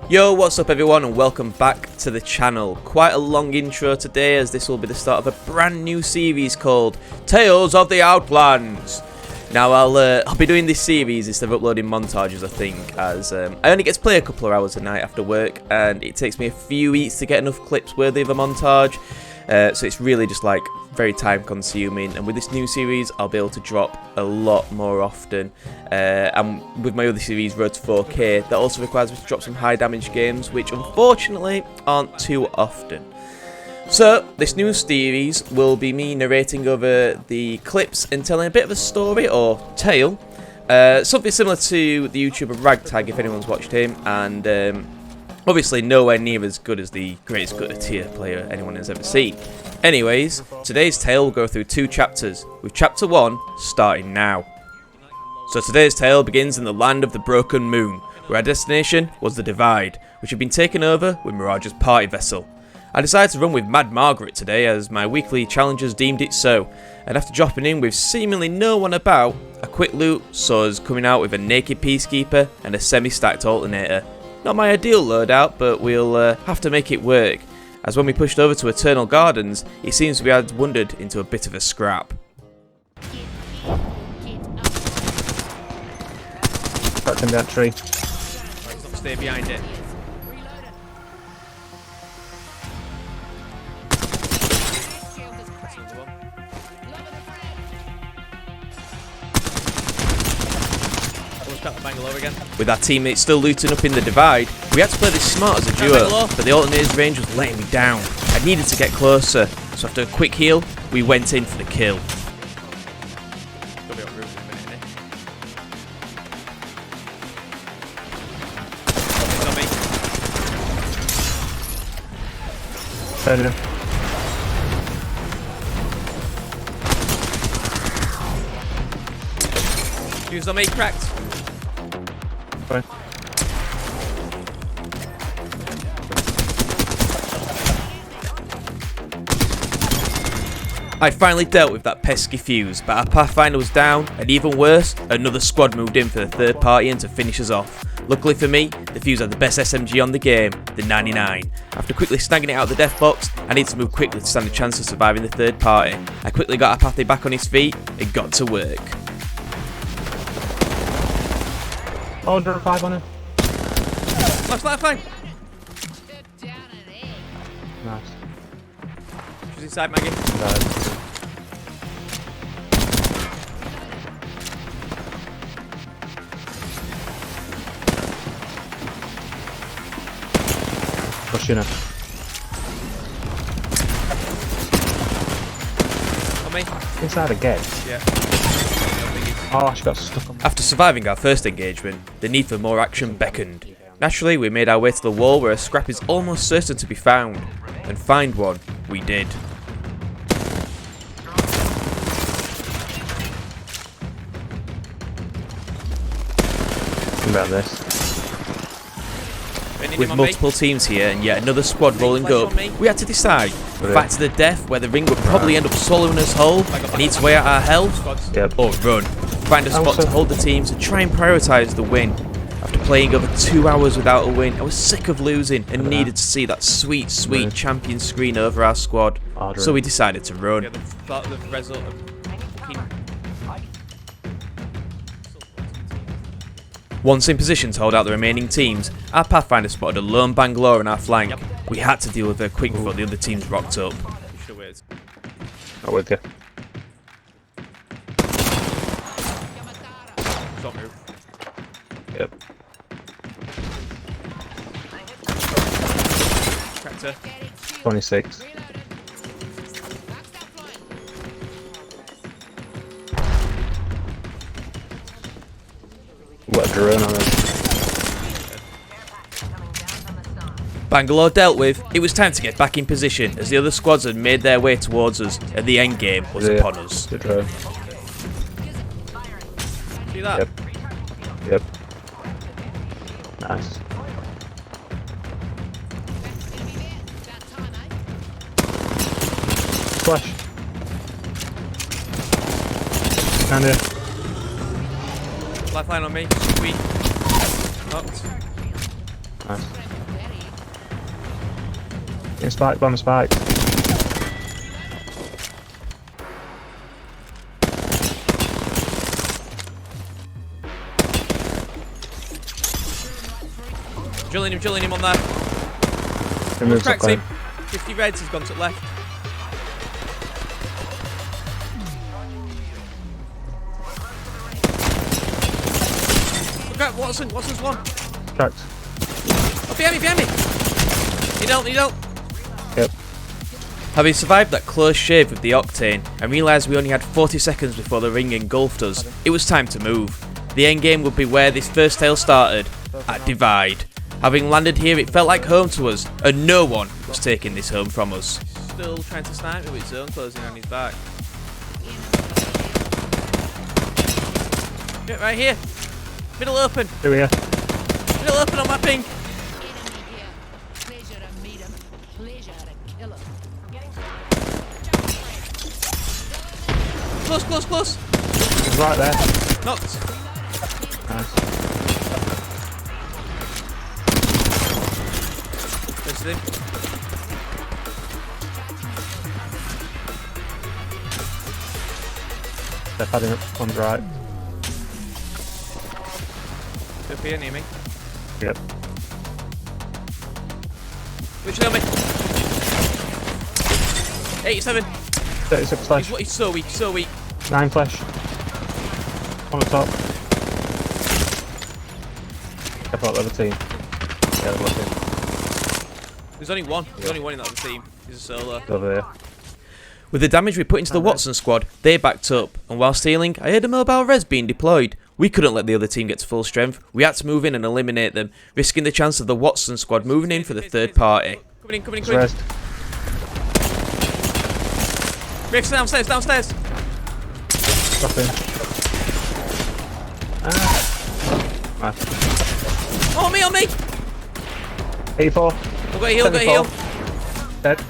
Yo, what's up everyone and welcome back to the channel. Quite a long intro today as this will be the start of a brand new series called Tales of the Outlands. Now I'll be doing this series instead of uploading montages, I think, as I only get to play a couple of hours a night after work and it takes me a few weeks to get enough clips worthy of a montage. So it's really just like very time consuming, and with this new series I'll be able to drop a lot more often, and with my other series Road to 4K that also requires me to drop some high damage games which unfortunately aren't too often. So this new series will be me narrating over the clips and telling a bit of a story or tale, something similar to the YouTuber Rag Tagg if anyone's watched him, and obviously nowhere near as good as the greatest gutter tier player anyone has ever seen. Anyways, today's tale will go through two chapters, with chapter 1 starting now. So today's tale begins in the land of the Broken Moon, where our destination was the Divide, which had been taken over with Mirage's party vessel. I decided to run with Mad Margaret today as my weekly challengers deemed it so, and after dropping in with seemingly no one about, a quick loot saw us coming out with a naked peacekeeper and a semi-stacked alternator. Not my ideal loadout, but we'll have to make it work, as when we pushed over to Eternal Gardens, it seems we had wandered into a bit of a scrap. Back in that tree. Stay behind it. With our teammates still looting up in the Divide, we had to play this smart as a duo, but the alternator's range was letting me down. I needed to get closer, so after a quick heal, we went in for the kill. Turn him. Fuse on me, cracked. Fine. I finally dealt with that pesky fuse, but our Pathfinder was down, and even worse, another squad moved in for the third party and to finish us off. Luckily for me, the fuse had the best SMG on the game, the 99. After quickly snagging it out of the death box, I needed to move quickly to stand a chance of surviving the third party. I quickly got our Pathy back on his feet and got to work. Oh, under 5 on him. Left flank! Nice. She's inside, Maggie. Pushing her. On me. Inside again? Yeah. Oh, she got stuck on me. After surviving our first engagement, the need for more action beckoned. Naturally, we made our way to the wall where a scrap is almost certain to be found, and find one we did. Think about this. With multiple teams here and yet another squad rolling up, we had to decide, fight to the death where the ring would probably end up swallowing us whole and eat away at our health, or run, find a spot to hold the teams and try and prioritise the win. After playing over 2 hours without a win, I was sick of losing and needed to see that sweet champion screen over our squad, so we decided to run. Once in position to hold out the remaining teams, our Pathfinder spotted a lone Bangalore on our flank. We had to deal with her quick before the other teams rocked up. Not with you. Yep. 26. What a drone on it. Bangalore dealt with, it was time to get back in position as the other squads had made their way towards us and the end game was upon us. Good drone. See that? Yep. Nice. Flash. Panda. Lifeline on me. Weak. Knocked. Nice. In spike, bomb spike. Drilling him on there. Cracks him. 50 reds, he's gone to the left. Look out, Watson's one. Cracked. Oh, behind me. You don't. Yep. Having survived that close shave with the Octane and realised we only had 40 seconds before the ring engulfed us, it was time to move. The end game would be where this first tale started, at Divide. Having landed here, it felt like home to us, and no one was taking this home from us. Still trying to snipe me with his zone closing on his back. Get right here. Middle open. Here we are. Middle open on my ping. Close. He's right there. Knocked. Nice. Close to him. They're padding up. One's right. Up here near me. Yep. Which on me? 87. 36 flash. He's so weak. 9 flash. On the top. I thought the other team. Yeah, they're looking. There's only one. There's only one in that other team. He's a solo. Over there. With the damage we put into the Watson squad, they backed up, and while stealing, I heard a mobile res being deployed. We couldn't let the other team get to full strength. We had to move in and eliminate them, risking the chance of the Watson squad moving in for the third party. Coming in. Rick's downstairs. Drop in. Nice. Oh, on me! 84. I've got a heal. Dead.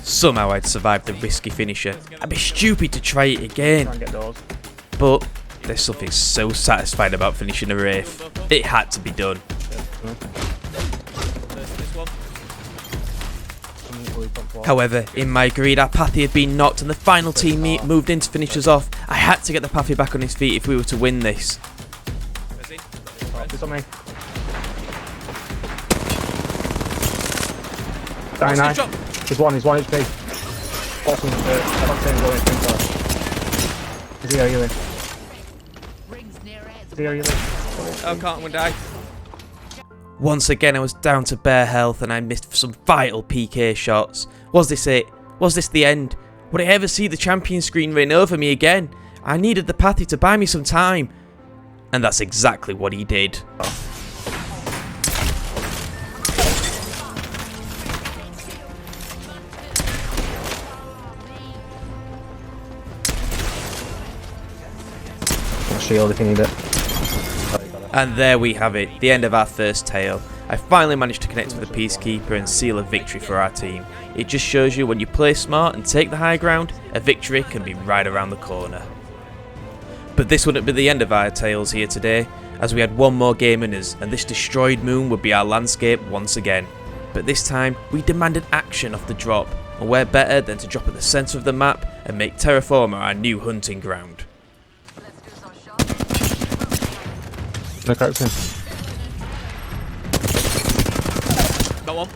Somehow I'd survived the risky finisher. I'd be stupid to try it again. Try and get those. But there's something so satisfying about finishing a Wraith. It had to be done. However, in my greed, our Pathy had been knocked and the final teammate moved in to finish us off. I had to get the Pathy back on his feet if we were to win this. It's on me. 99. He's one HP. Awesome. I'm not saying going to Is he healing? Oh, can't we die? Once again I was down to bare health and I missed some vital PK shots. Was this it? Was this the end? Would I ever see the champion screen reign over me again? I needed the Pathy to buy me some time. And that's exactly what he did. Shield if you need it. And there we have it, the end of our first tale. I finally managed to connect with the Peacekeeper and seal a victory for our team. It just shows you when you play smart and take the high ground, a victory can be right around the corner. But this wouldn't be the end of our tales here today, as we had one more game in us, and this destroyed moon would be our landscape once again. But this time, we demanded action off the drop, and where better than to drop at the centre of the map and make Terraformer our new hunting ground. No cracks in. Got one.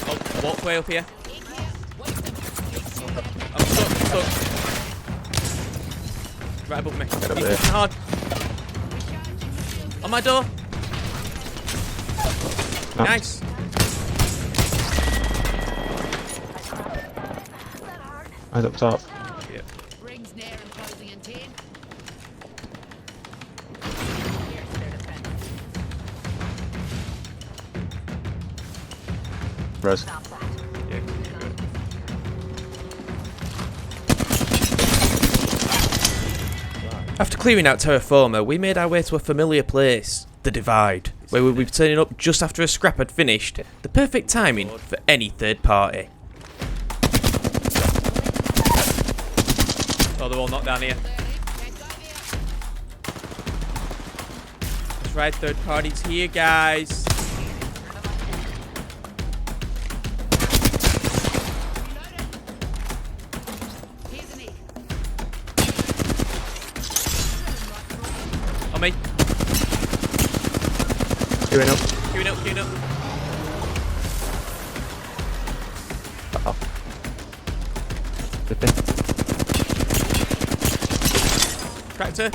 Oh, walkway up here. I'm stuck. Right above me. He's pushing hard. On my door. Nice. Eyes up top. Yep. Res. Yeah. After clearing out Terraformer, we made our way to a familiar place. The Divide, where we'll be turning up just after a scrap had finished. The perfect timing for any third party. Oh, they're all knocked down here. That's right, third party's here, guys. On me. Queuing up. Queuing up, queuing up. Uh-oh. Good thing. Tractor.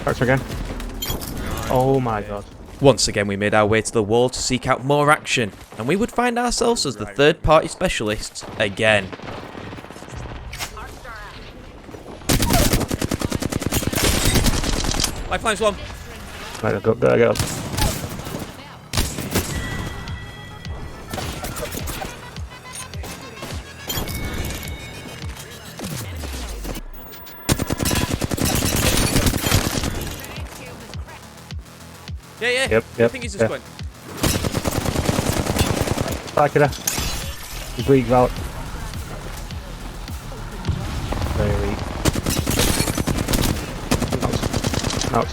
Tractor again. Oh my god. Once again we made our way to the wall to seek out more action, and we would find ourselves as the third party specialists again. Lifeline's one. Right, go, go. Yeah. Yep. I think he's just going. Back it up. He's weak out. Very weak. Out.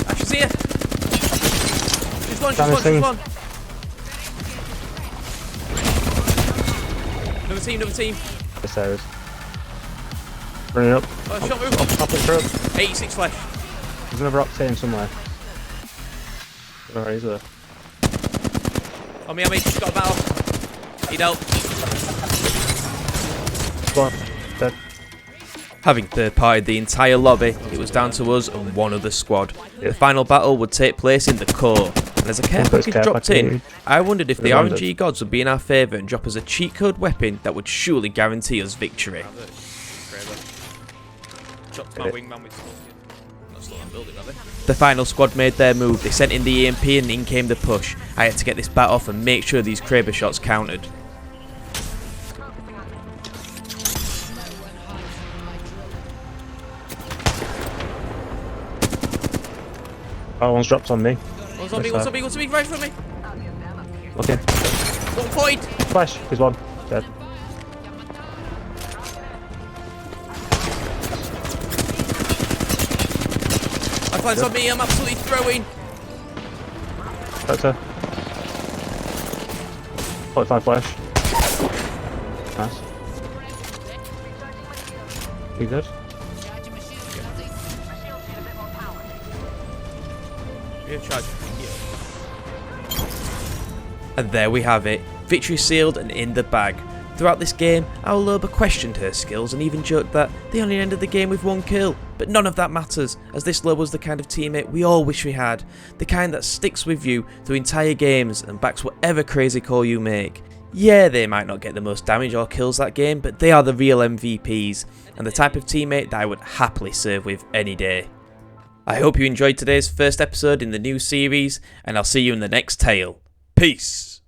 Ashes here. Just one. Another team. Yes, there is. Running up. Oh, shot move. Up the throat. 86 flesh. There's another octane somewhere. Where is there? On me, just got a battle. Need help. Go on. Dead. Having third-partied the entire lobby, it was down to us and one other squad. The final battle would take place in the core, and as a care package dropped in, I wondered if the RNG gods would be in our favour and drop us a cheat code weapon that would surely guarantee us victory. The final squad made their move. They sent in the EMP and in came the push. I had to get this bat off and make sure these Kraber shots counted. Oh, one's dropped on me. What's on me, right from me. Okay. 1 point. Flash, he's one. Dead. Lifeline's on me, I'm absolutely throwing. Tractor. 45 flash. Nice. You good? And there we have it, victory sealed and in the bag. Throughout this game, our Loba questioned her skills and even joked that they only ended the game with 1 kill. But none of that matters, as this Loba was the kind of teammate we all wish we had. The kind that sticks with you through entire games and backs whatever crazy call you make. Yeah, they might not get the most damage or kills that game, but they are the real MVPs, and the type of teammate that I would happily serve with any day. I hope you enjoyed today's first episode in the new series, and I'll see you in the next tale. Peace!